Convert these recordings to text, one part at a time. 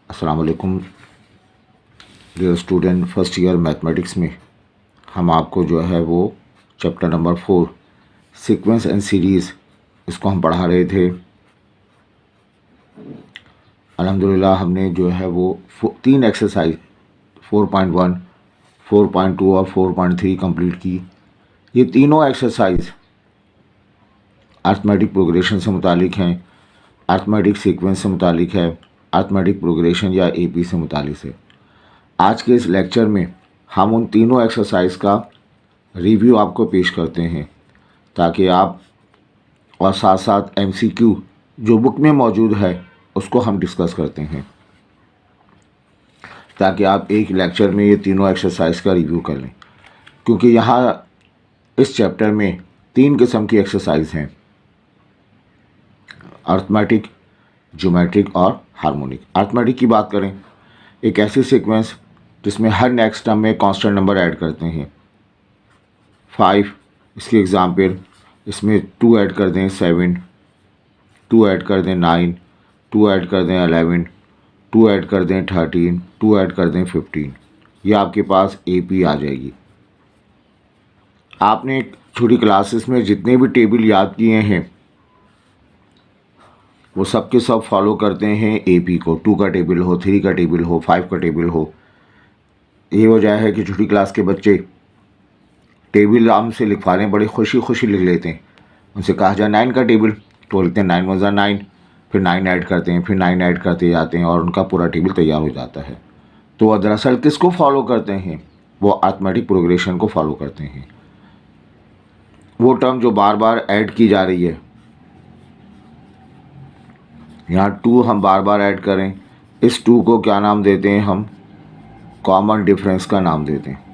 अस्सलाम वालेकुम dear student. First year mathematics में हम आपको जो है वो chapter number 4 sequence and series इसको हम पढ़ा रहे थे। अल्हम्दुलिल्लाह हमने जो है वो 3 एक्सरसाइज 4.1, 4.2 और 4.3 कंप्लीट की। ये तीनों एक्सरसाइज अर्थमेटिक प्रोग्रेशन से मुतालिक हैं, अर्थमेटिक सीक्वेंस से मुतालिक है, अर्थमेटिक प्रोग्रेशन या एपी से मुतालिक है। आज के इस लेक्चर में हम उन तीनों एक्सरसाइज का रिव्यू आपको पेश करते हैं ताकि आप और साथ साथ एमसीक्यू जो बुक में मौजूद है उसको हम डिस्कस करते हैं ताकि आप एक लेक्चर में ये तीनों एक्सरसाइज का रिव्यू कर लें। क्योंकि यहाँ इस चैप्टर में 3 किस्म की एक्सरसाइज हैं, अर्थमेटिक, ज्योमेट्रिक और हार्मोनिक। अर्थमेटिक की बात करें, एक ऐसी सीक्वेंस जिसमें हर नेक्स्ट टर्म में कांस्टेंट नंबर ऐड करते हैं 5। इसके एग्जाम्पल, इसमें 2 ऐड कर दें 7, 2 ऐड कर दें 9, 2 ऐड कर दें 11, 2 ऐड कर दें 13, 2 ऐड कर दें 15। ये आपके पास एपी आ जाएगी। आपने छोटी क्लासेस में जितने भी टेबल याद किए हैं वो सब के सब फॉलो करते हैं एपी को। 2 का टेबल हो, 3 का टेबल हो, 5 का टेबल हो। ये वजह है कि छोटी क्लास के बच्चे टेबल आम से लिखवा रहे हैं, बड़ी खुशी खुशी लिख लेते हैं। उनसे कहा जाए 9 का टेबल तो लिखते हैं 9 × 9, फिर 9 ऐड करते हैं, फिर 9 ऐड करते जाते हैं और उनका पूरा टेबल तैयार हो जाता है। तो वह दरअसल किसको फॉलो करते हैं? वो अर्थमेटिक प्रोग्रेशन को फॉलो करते हैं। वो टर्म जो बार बार ऐड की जा रही है, यहाँ 2 हम बार बार ऐड करें, इस 2 को क्या नाम देते हैं हम? कॉमन डिफरेंस का नाम देते हैं।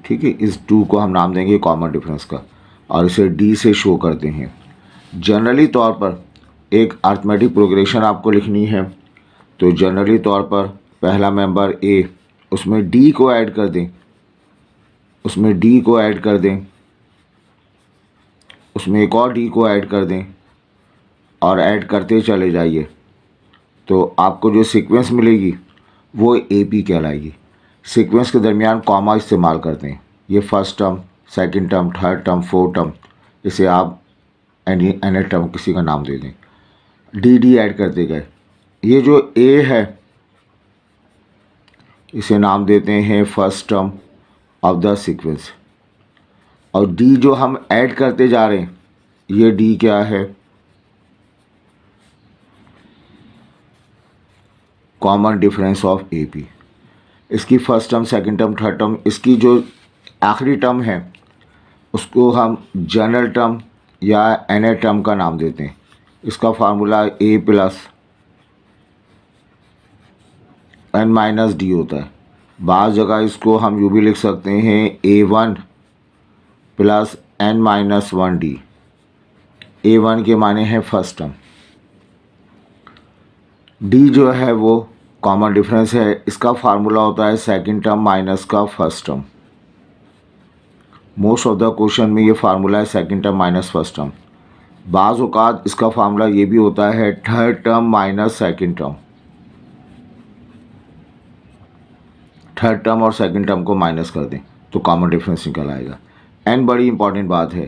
ठीक है, इस 2 को हम नाम देंगे कॉमन डिफरेंस का और इसे डी से शो करते हैं। जनरली तौर पर एक अर्थमेटिक प्रोग्रेशन आपको लिखनी है तो जनरली तौर पर पहला मेंबर ए, उसमें डी को ऐड कर दें, उसमें डी को ऐड कर दें, उसमें एक और डी को ऐड कर दें और ऐड करते चले जाइए तो आपको जो सीक्वेंस मिलेगी वो एपी कहलाएगी। सीक्वेंस के दरमियान कॉमा इस्तेमाल करते हैं। ये first term, second term, third term, fourth term, इसे आप एनी टर्म किसी का नाम दे दें। डी ऐड करते गए। ये जो ए है इसे नाम देते हैं first term of the sequence और डी जो हम ऐड करते जा रहे हैं, ये डी क्या है? Common difference of AP. इसकी first term, second term, third term, इसकी जो आखिरी टर्म है उसको हम जनरल टर्म या एन टर्म का नाम देते हैं। इसका formula a plus n minus d होता है। बाज़ जगह इसको हम यूँ भी लिख सकते हैं A1 plus n minus 1 D. A1 के माने हैं फर्स्ट टर्म, डी जो है वो कॉमन डिफरेंस है। इसका फार्मूला होता है सेकंड टर्म माइनस का first term. Most of the question में ये फार्मूला है second term minus first term. बाज़ औक़ात इसका फार्मूला ये भी होता है third term minus second term. Third term और सेकंड टर्म को माइनस कर दें तो कॉमन डिफरेंस निकल आएगा। एन बड़ी इंपॉर्टेंट बात है।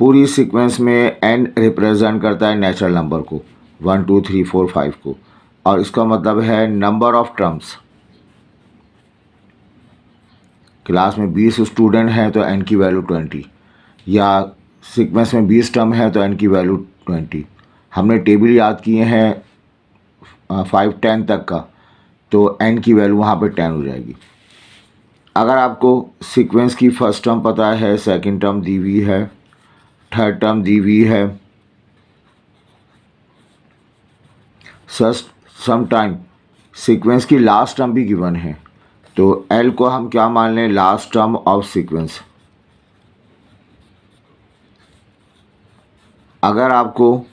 पूरी सीक्वेंस में एन रिप्रेजेंट करता है नेचुरल नंबर को, 1 2 3 4 5 को, और इसका मतलब है नंबर ऑफ टर्म्स। क्लास में 20 स्टूडेंट हैं तो एन की वैल्यू 20, या सीक्वेंस में 20 टर्म है तो एन की वैल्यू 20। हमने टेबल याद किए हैं 5 10 तक का, तो एन की वैल्यू वहाँ पे 10 हो जाएगी। अगर आपको सीक्वेंस की फर्स्ट टर्म पता है, सेकंड टर्म दी हुई है, थर्ड टर्म दी हुई है, समटाइम सीक्वेंस की लास्ट टर्म भी गिवन है, तो एल को हम क्या मान लें? Last term of sequence. अगर आपको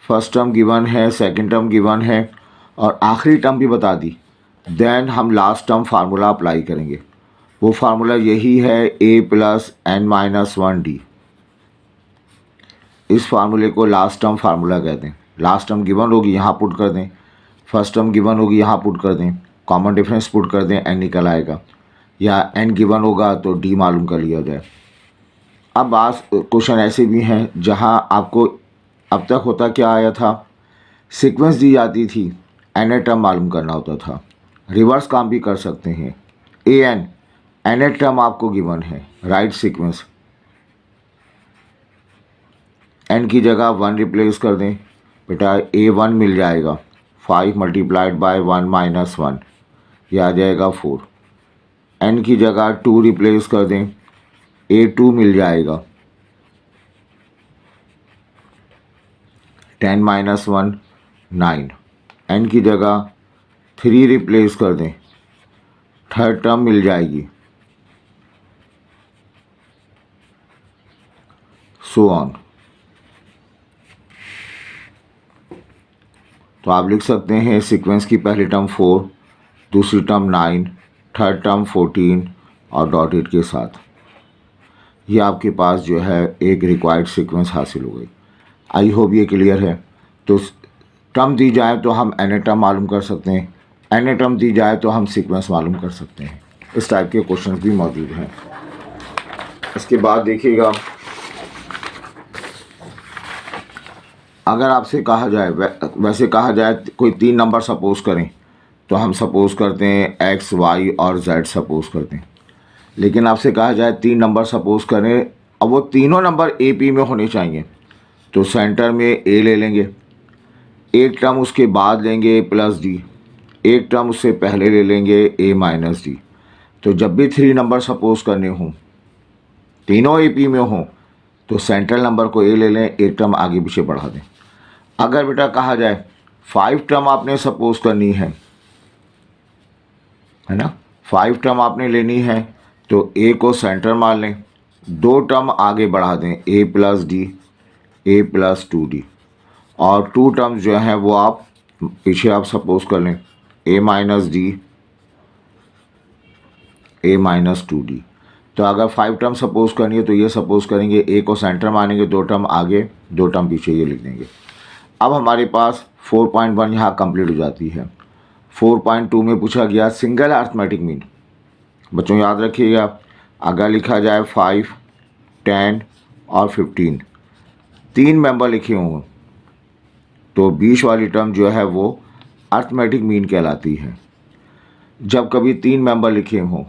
फर्स्ट टर्म गिवन है, सेकंड टर्म गिवन है और आखिरी टर्म भी बता दी, देन हम लास्ट टर्म फार्मूला अप्लाई करेंगे। वो फार्मूला यही है ए प्लस एन माइनस 1 डी। इस फार्मूले को लास्ट टर्म फार्मूला कहते हैं। लास्ट टर्म गिवन होगी, यहाँ पुट कर दें फर्स्ट टर्म गिवन होगी, यहाँ पुट कर दें, कॉमन डिफरेंस पुट कर दें, n निकल आएगा, या n गिवन होगा तो d मालूम कर लिया जाए। अब आज क्वेश्चन ऐसे भी हैं जहाँ आपको अब तक होता क्या आया था, सीक्वेंस दी जाती थी, n टर्म मालूम करना होता था। रिवर्स काम भी कर सकते हैं, n टर्म आपको गिवन है, राइट सीक्वेंस, n की जगह 1 रिप्लेस कर दें, बेटा a1 मिल जाएगा, 5 मल्टीप्लाइड बाय 1 माइनस 1, ये आ जाएगा 4। n की जगह 2 रिप्लेस कर दें, a2 मिल जाएगा, 10 माइनस 1 9। n की जगह 3 रिप्लेस कर दें, थर्ड टर्म मिल जाएगी, सो ऑन। तो आप लिख सकते हैं सीक्वेंस की पहली टर्म 4, दूसरी टर्म 9, थर्ड टर्म 14 और डॉटेड के साथ। ये आपके पास जो है एक रिक्वायर्ड सीक्वेंस हासिल हो गई। आई होप ये क्लियर है। तो टर्म दी जाए तो हम एन टर्म मालूम कर सकते हैं, एन टर्म दी जाए तो हम सीक्वेंस मालूम कर सकते हैं। इस टाइप के क्वेश्चंस भी मौजूद हैं। इसके बाद देखिएगा, अगर आपसे कहा जाए, वैसे कहा जाए कोई 3 नंबर सपोज़ करें तो हम सपोज़ करते हैं x, y और z सपोज़ करते हैं। लेकिन आपसे कहा जाए 3 नंबर सपोज़ करें, अब वो तीनों नंबर ए पी में होने चाहिए, तो सेंटर में ए ले लेंगे, एक टर्म उसके बाद लेंगे प्लस डी, एक टर्म उससे पहले ले लेंगे ए माइनस डी। तो जब भी 3 नंबर सपोज़ करने हों, तीनों ए पी में हों, तो सेंट्रल नंबर को ए ले लें, एक टर्म आगे पीछे बढ़ा दें। अगर बेटा कहा जाए 5 टर्म आपने सपोज़ करनी है ना, 5 टर्म आपने लेनी है, तो ए को सेंटर मान लें, 2 टर्म आगे बढ़ा दें, ए प्लस डी, ए प्लस 2d, और 2 टर्म्स जो हैं वो आप पीछे आप सपोज़ कर लें, ए माइनस डी, ए माइनस 2d। तो अगर 5 टर्म सपोज़ करनी है तो ये सपोज़ करेंगे, ए को सेंटर मानेंगे, 2 टर्म आगे 2 टर्म पीछे, ये लिख देंगे। अब हमारे पास 4.1 यहाँ कंप्लीट हो जाती है। 4.2 में पूछा गया सिंगल अर्थमेटिक मीन। बच्चों याद रखिएगा, अगर लिखा जाए 5, 10 और 15, 3 मेंबर लिखे हों तो 20 वाली टर्म जो है वो अर्थमेटिक मीन कहलाती है। जब कभी 3 मेंबर लिखे हों,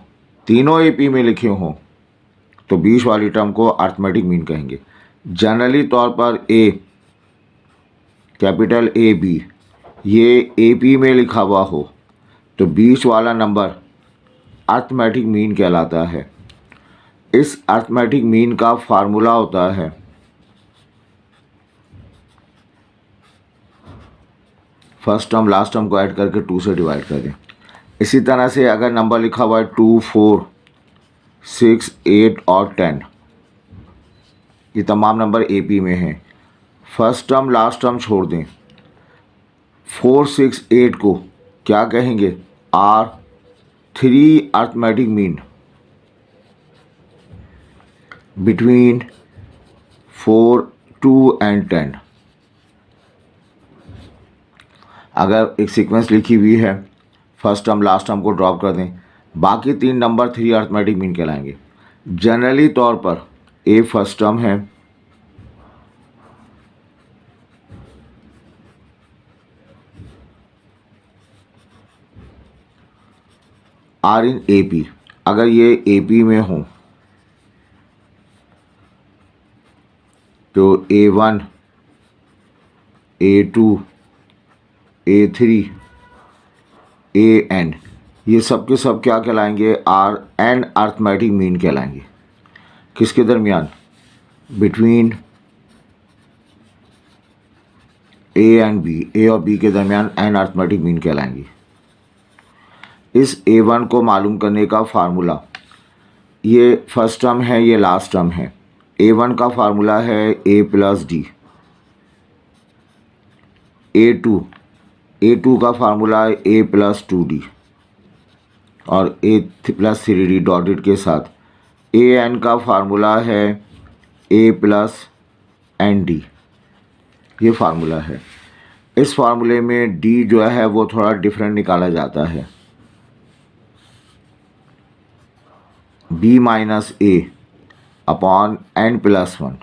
तीनों एपी में लिखे हों, तो 20 वाली टर्म को अर्थमेटिक मीन कहेंगे। जनरली तौर पर ए, कैपिटल ए बी, ये ए पी में लिखा हुआ हो तो 20 वाला नंबर अर्थमेटिक मीन कहलाता है। इस अर्थमेटिक मीन का फार्मूला होता है फर्स्ट टर्म लास्ट टर्म को ऐड करके 2 से डिवाइड कर दें। इसी तरह से अगर नंबर लिखा हुआ है 2, 4, 6, 8 और 10, ये तमाम नंबर ए पी में हैं, फर्स्ट टर्म लास्ट टर्म छोड़ दें, 4, 6, 8 को क्या कहेंगे, are 3 arithmetic mean between 4, 2 and 10। अगर एक सीक्वेंस लिखी हुई है, फर्स्ट टर्म लास्ट टर्म को ड्रॉप कर दें, बाकी 3 नंबर 3 अर्थमेटिक मीन कहलाएंगे। जनरली तौर पर ए फर्स्ट टर्म है, आर इन ए पी, अगर ये ए पी में हो तो A1, A2, A3, AN, ये सब के सब क्या कहलाएंगे, आर एन अर्थमेटिक मीन कहलाएंगे। किसके दरमियान, बिटवीन ए एंड बी, ए और बी के दरमियान एन अर्थमेटिक मीन कहलाएंगी। इस A1 को मालूम करने का फार्मूला, ये फर्स्ट टर्म है, ये लास्ट टर्म है। A1 का फार्मूला है A प्लस डी। A2 का फार्मूला है A प्लस 2d और A प्लस 3d डॉटेड के साथ। AN का फार्मूला है A प्लस ND, ये फार्मूला है। इस फार्मूले में डी जो है वो थोड़ा डिफरेंट निकाला जाता है, बी माइनस ए अपॉन एन प्लस वन।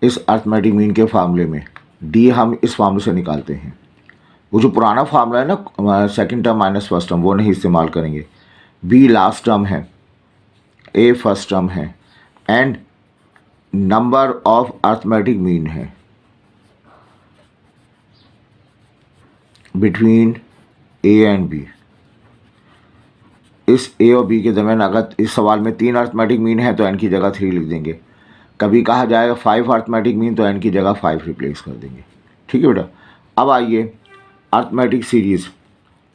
इस अर्थमेटिक मीन के फार्मूले में डी हम इस फार्मूले से निकालते हैं। वो जो पुराना फार्मूला है ना, second term minus first term, वो नहीं इस्तेमाल करेंगे। बी लास्ट टर्म है, ए फर्स्ट टर्म है, and number of arithmetic mean है बिटवीन ए एंड बी। इस ए और बी के दरमियान अगर इस सवाल में 3 अर्थमेटिक मीन है तो एन की जगह 3 लिख देंगे। कभी कहा जाएगा 5 अर्थमेटिक मीन तो एन की जगह 5 रिप्लेस कर देंगे। ठीक है बेटा। अब आइए अर्थमेटिक सीरीज़।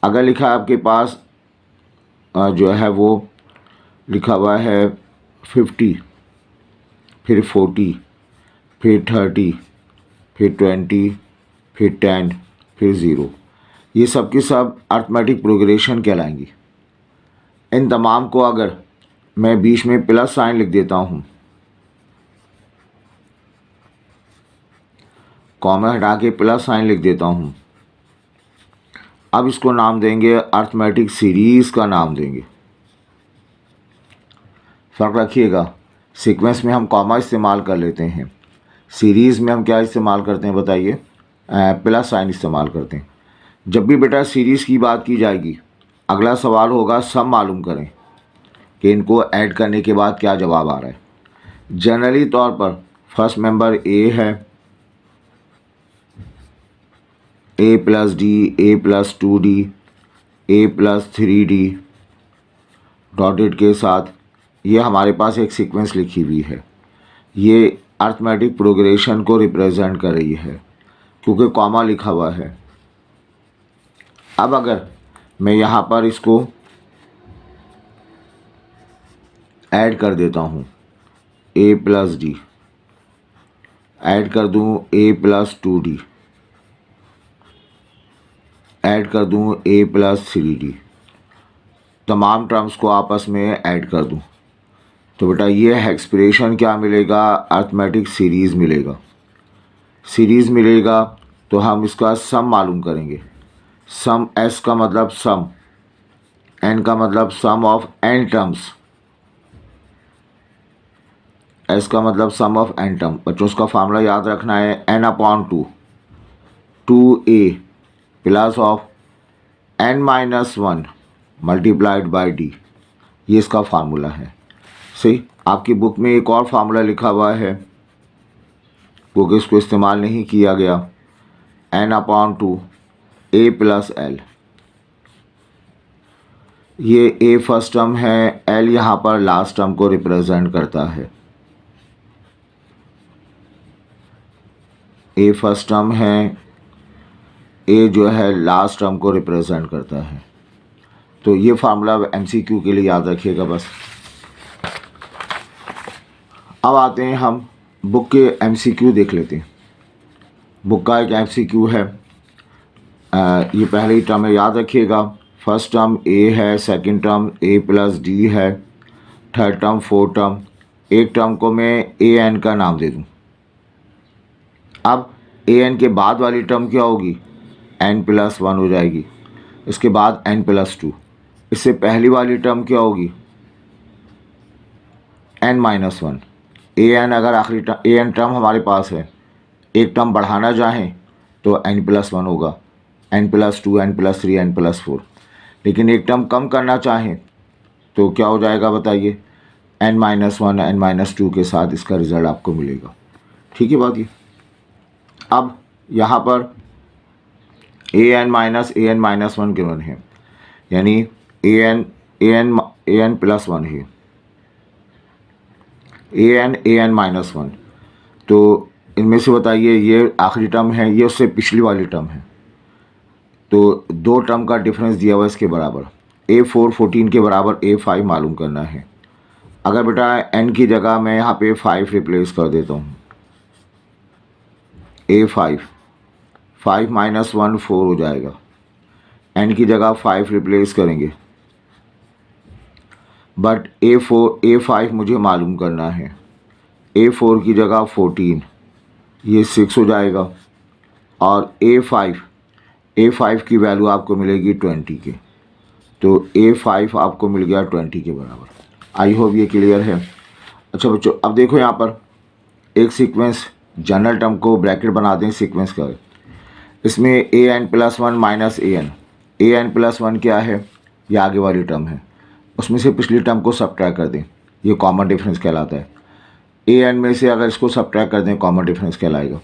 अगर लिखा है आपके पास जो है वो लिखा हुआ है 50, फिर 40, फिर 30, फिर 20, फिर 10, फिर 0, ये सब की सब अर्थमेटिक प्रोग्रेशन कहलाएंगी। इन तमाम को अगर मैं बीच में प्लस साइन लिख देता हूँ, कॉमा हटा के प्लस साइन लिख देता हूँ, अब इसको नाम देंगे अर्थमेटिक सीरीज़ का नाम देंगे। फ़र्क रखिएगा, सीक्वेंस में हम कॉमा इस्तेमाल कर लेते हैं, सीरीज़ में हम क्या इस्तेमाल करते हैं बताइए, प्लस साइन इस्तेमाल करते हैं। जब भी बेटा सीरीज़ की बात की जाएगी, अगला सवाल होगा सम मालूम करें कि इनको ऐड करने के बाद क्या जवाब आ रहा है। जनरली तौर पर फर्स्ट मेंबर ए है, ए प्लस डी, ए प्लस 2d, ए प्लस 3d डॉटेड के साथ, ये हमारे पास एक सीक्वेंस लिखी हुई है। ये अर्थमेटिक प्रोग्रेशन को रिप्रेजेंट कर रही है क्योंकि कॉमा लिखा हुआ है। अब अगर मैं यहाँ पर इसको ऐड कर देता हूँ, ए प्लस डी, ऐड कर दूँ ए प्लस 2d, ऐड कर दूँ ए प्लस 3d, तमाम टर्म्स को आपस में ऐड कर दूँ, तो बेटा ये एक्सप्रेशन क्या मिलेगा, अर्थमेटिक सीरीज़ मिलेगा। सीरीज़ मिलेगा तो हम इसका सम मालूम करेंगे। सम, एस का मतलब सम, एन का मतलब सम ऑफ एन टर्म्स, एस का मतलब सम ऑफ एन टर्म। बच्चों उसका फार्मूला याद रखना है, N upon 2, 2a plus of N minus 1 multiplied by D, ये इसका फार्मूला है। सही, आपकी बुक में एक और फार्मूला लिखा हुआ है क्योंकि इसको इस्तेमाल नहीं किया गया, एन अपॉन 2 ए प्लस एल। ये ए फर्स्ट टर्म है, एल यहाँ पर लास्ट टर्म को रिप्रेजेंट करता है। ए फर्स्ट टर्म है, ए जो है लास्ट टर्म को रिप्रेजेंट करता है। तो ये फार्मूला एमसीक्यू के लिए याद रखिएगा बस। अब आते हैं हम बुक के एमसीक्यू देख लेते हैं। बुक का एक एमसीक्यू है, ये पहले ही टर्म है, याद रखिएगा। फर्स्ट टर्म ए है, सेकंड टर्म ए प्लस डी है, थर्ड टर्म, फोर्थ टर्म। एक टर्म को मैं ए एन का नाम दे दूँ। अब ए एन के बाद वाली टर्म क्या होगी, एन प्लस 1 हो जाएगी। इसके बाद एन प्लस 2। इससे पहली वाली टर्म क्या होगी, एन माइनस 1। ए एन अगर आखिरी टर्म, ए एन टर्म हमारे पास है, एक टर्म बढ़ाना चाहें तो एन प्लस 1 होगा, N plus 2, N plus 3, N plus 4। लेकिन एक टर्म कम करना चाहें तो क्या हो जाएगा बताइए, एन माइनस 1, एन माइनस 2 के साथ इसका रिज़ल्ट आपको मिलेगा। ठीक है बात ये। अब यहाँ पर ए एन माइनस 1 गिवन है, यानी ए एन प्लस 1 है, ए एन माइनस 1। तो इनमें से बताइए ये आखिरी टर्म है, ये उससे पिछली वाली टर्म है, तो दो टर्म का डिफरेंस दिया हुआ इसके बराबर। A4 14 के बराबर A5 मालूम करना है। अगर बेटा n की जगह मैं यहाँ पे 5 रिप्लेस कर देता हूँ, A5, 5 माइनस 1 4 हो जाएगा। n की जगह 5 रिप्लेस करेंगे, बट A5 मुझे मालूम करना है। A4 की जगह 14, ये 6 हो जाएगा। और A5 की वैल्यू आपको मिलेगी 20 के। तो A5 आपको मिल गया 20 के बराबर। आई होप ये क्लियर है। अच्छा बच्चों, अब देखो यहाँ पर एक सीक्वेंस जनरल टर्म को ब्रैकेट बना दें सीक्वेंस का। इसमें an+1 माइनस an+1 क्या है, ये आगे वाली टर्म है, उसमें से पिछली टर्म को सब्ट्रैक्ट कर दें, ये कॉमन डिफरेंस कहलाता है। an में से अगर इसको सब्ट्रैक्ट कर दें कॉमन डिफरेंस कहलाएगा।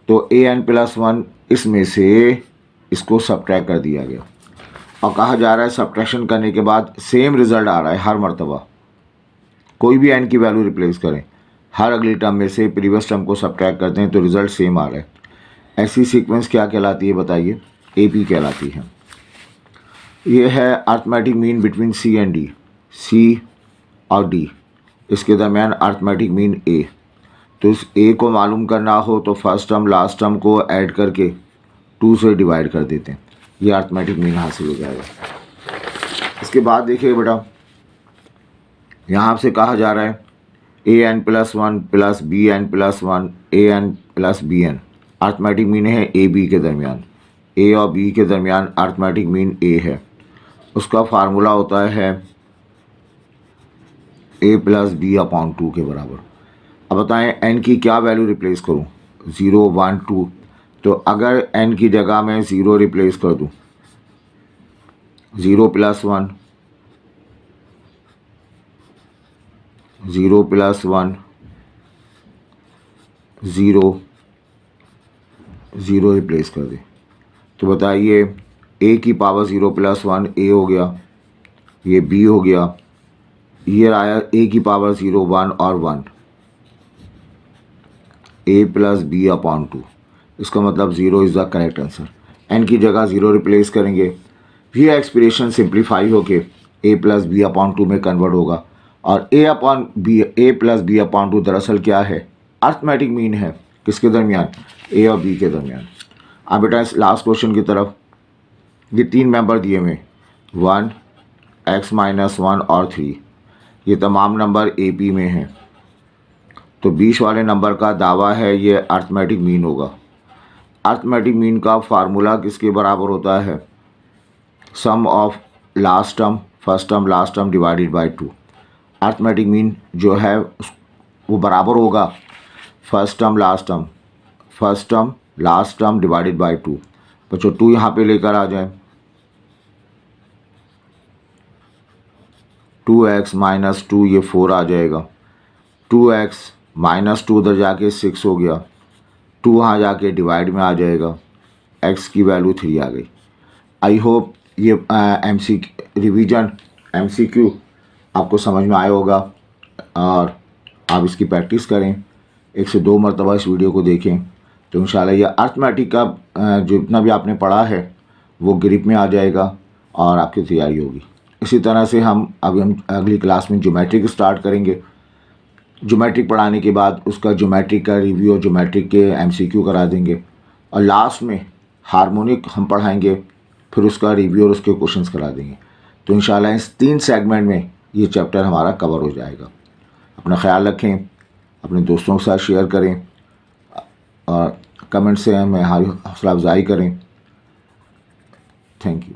तो an+1 इसमें से इसको सब्ट्रैक्ट कर दिया गया और कहा जा रहा है सब्ट्रैक्शन करने के बाद सेम रिजल्ट आ रहा है हर मर्तबा। कोई भी n की वैल्यू रिप्लेस करें, हर अगली टर्म में से प्रीवियस टर्म को सब्ट्रैक्ट करते हैं तो रिजल्ट सेम आ रहा है। ऐसी सीक्वेंस क्या कहलाती है बताइए? AP कहलाती है। ये है arithmetic mean between C and D, C और D, इसके दरमियान अर्थमेटिक मीन A। तो इस A को मालूम करना हो तो फर्स्ट टर्म लास्ट टर्म को ऐड करके 2 से डिवाइड कर देते हैं, ये अर्थमेटिक मीन हासिल हो जाएगा। इसके बाद देखिए बेटा, यहाँ से कहा जा रहा है an+1 plus bn+1 an plus bn, arithmetic mean है AB के दरमियान, A और B के दरमियान अर्थमेटिक मीन A है। उसका फार्मूला होता है A+B/2 के बराबर। अब बताएं n की क्या वैल्यू रिप्लेस करूं? 0, 1, 2। तो अगर n की जगह मैं 0 रिप्लेस कर दूं, 0+1, 0+1, 0 रिप्लेस कर दें, तो बताइए A की पावर 0+1 A हो गया, ये B हो गया, ये आया A की पावर 0, 1 और 1, A+B/2। इसका मतलब 0 is the correct answer. n की जगह 0 रिप्लेस करेंगे, ये एक्सप्रेशन सिंप्लीफाई होके A+B/2 में कन्वर्ट होगा। और A+B/2 दरअसल क्या है? अर्थमेटिक मीन है, किसके दरमियान? A और B के दरमियान। अब बेटा इस लास्ट क्वेश्चन की तरफ, ये 3 मेंबर दिए हुए 1, x-1 और 3, ये तमाम नंबर AP में हैं। तो 20 वाले नंबर का दावा है ये अर्थमेटिक मीन होगा। अर्थमेटिक मीन का फार्मूला किसके बराबर होता है? Sum of last term first term last term divided by 2। Arithmetic mean जो है वो बराबर होगा first term last term divided by 2। बच्चों 2 यहाँ पे लेकर आ जाए, 2x माइनस 2 ये 4 आ जाएगा, 2x माइनस 2 उधर जाके 6 हो गया, 2 वहाँ जाके डिवाइड में आ जाएगा, x की वैल्यू 3 आ गई। आई होप ये MCQ आपको समझ में आया होगा और आप इसकी प्रैक्टिस करें, 1 से 2 मरतबा इस वीडियो को देखें तो इंशाल्लाह ये अर्थमेटिक का जो इतना भी आपने पढ़ा है वो ग्रिप में आ जाएगा और आपकी तैयारी होगी। इसी तरह से हम अगली क्लास में ज्योमेट्रिक स्टार्ट करेंगे। ज्योमेट्रिक पढ़ाने के बाद उसका ज्योमेट्रिक का रिव्यू और ज्योमेट्रिक के MCQ करा देंगे और लास्ट में हार्मोनिक हम पढ़ाएंगे, फिर उसका रिव्यू और उसके क्वेश्चंस करा देंगे। तो इंशाल्लाह इस 3 सेगमेंट में ये चैप्टर हमारा कवर हो जाएगा। अपना ख्याल रखें, अपने दोस्तों के साथ शेयर करें और कमेंट से हमें हौसला अफजाई करें। Thank you.